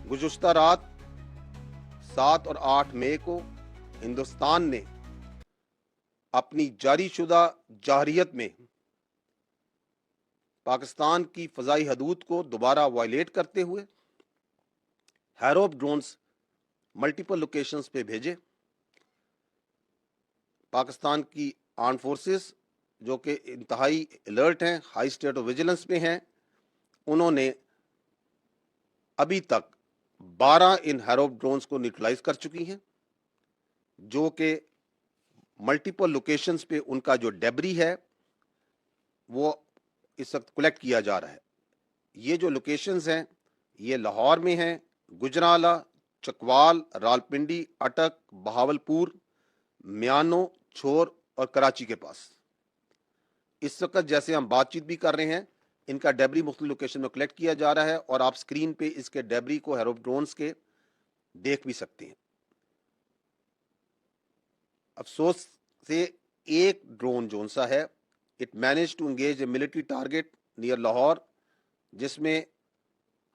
गुज़श्ता रात 7 और 8 मई को हिंदुस्तान ने अपनी जारी शुदा जारहियत में पाकिस्तान की फ़ज़ाई हदूद को दोबारा वायलेट करते हुए हैरोप ड्रोन्स मल्टीपल लोकेशंस पे भेजे। पाकिस्तान की आर्म फोर्सेस जो कि इंतहाई अलर्ट हैं, हाई स्टेट ऑफ विजिलेंस में हैं, उन्होंने अभी तक 12 इन हैरोप ड्रोन्स को न्यूट्रलाइज कर चुकी हैं, जो कि मल्टीपल लोकेशंस पे उनका जो डेबरी है वो इस वक्त कलेक्ट किया जा रहा है। ये जो लोकेशंस हैं ये लाहौर में हैं, गुजराला, चकवाल, रावलपिंडी, अटक, बहावलपुर, म्यानो, छोर और कराची के पास। इस वक्त जैसे हम बातचीत भी कर रहे हैं, इनका डेबरी मुख्तलिफ लोकेशन में कलेक्ट किया जा रहा है और आप स्क्रीन पे इसके डेबरी को हैरोप ड्रोन्स के देख भी सकते हैं। अफसोस से एक ड्रोन जोन सा है, it manage to engage a military target near Lahore, जिसमें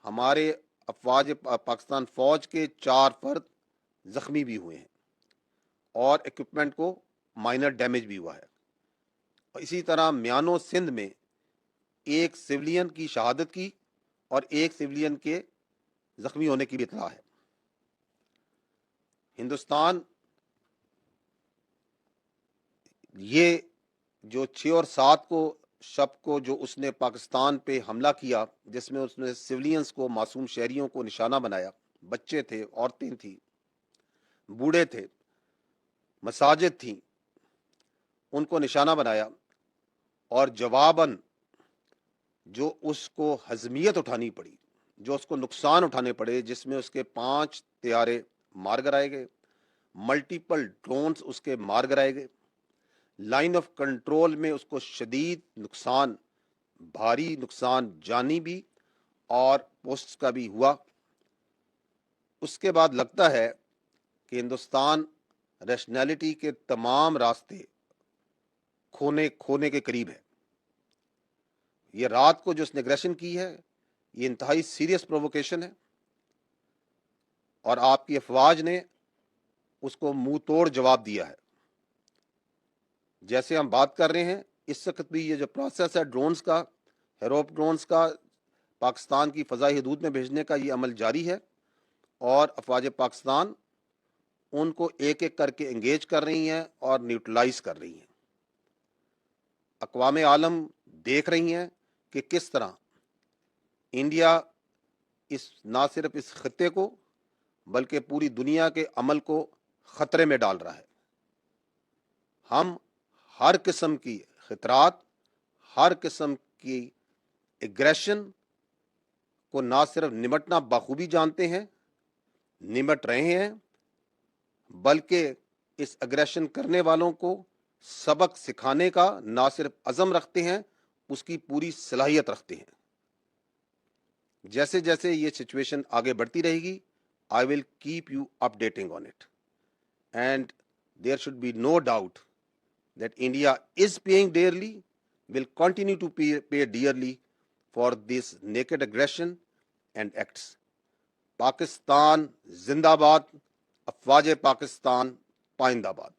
हमारे अफवाज पाकिस्तान फौज के 4 फर्द जख्मी भी हुए हैं और इक्विपमेंट को माइनर डैमेज भी हुआ है। और इसी तरह म्यानो सिंध में एक सिविलियन की शहादत की और एक सिविलियन के जख्मी होने की भी इत्तला है। हिंदुस्तान ये जो 6 और 7 को शब को जो उसने पाकिस्तान पे हमला किया, जिसमें उसने सिविलियंस को, मासूम शहरियों को निशाना बनाया, बच्चे थे, औरतें थी, बूढ़े थे, मसाजिद थी, उनको निशाना बनाया और जवाबन जो उसको हजमियत उठानी पड़ी, जो उसको नुकसान उठाने पड़े, जिसमें उसके 5 तैयारे मार गिराए गए, मल्टीपल ड्रोन्स उसके मार गिराए गए, लाइन ऑफ कंट्रोल में उसको शदीद नुकसान, भारी नुकसान जानी भी और पोस्ट का भी हुआ। उसके बाद लगता है कि हिंदुस्तान रैशनैलिटी के तमाम रास्ते खोने के करीब है। ये रात को जो उसने एग्रेशन की है ये इंतहाई सीरियस प्रोवोकेशन है और आपकी अफवाज ने उसको मुंह तोड़ जवाब दिया है। जैसे हम बात कर रहे हैं इस वक्त भी ये जो प्रोसेस है ड्रोन्स का, हैरोप ड्रोन्स का पाकिस्तान की फ़ज़ाई हदूद में भेजने का, ये अमल जारी है और अफवाज पाकिस्तान उनको एक एक करके एंगेज कर रही हैं और न्यूट्रलाइज कर रही हैं। अक़वाम आलम देख रही हैं कि किस तरह इंडिया ना सिर्फ इस खत्ते को बल्कि पूरी दुनिया के अमल को ख़तरे में डाल रहा है। हम हर किस्म की खतरात, हर किस्म की एग्रेशन को ना सिर्फ निमटना बखूबी जानते हैं, निमट रहे हैं, बल्कि इस एग्रेशन करने वालों को सबक सिखाने का ना सिर्फ अज़म रखते हैं, उसकी पूरी सलाहियत रखते हैं। जैसे जैसे ये सिचुएशन आगे बढ़ती रहेगी, I will keep you updating on it and there should be no doubt that India is paying dearly, will continue to pay dearly for this naked aggression and acts. Pakistan Zindabad, Afwaje Pakistan Paindabaad.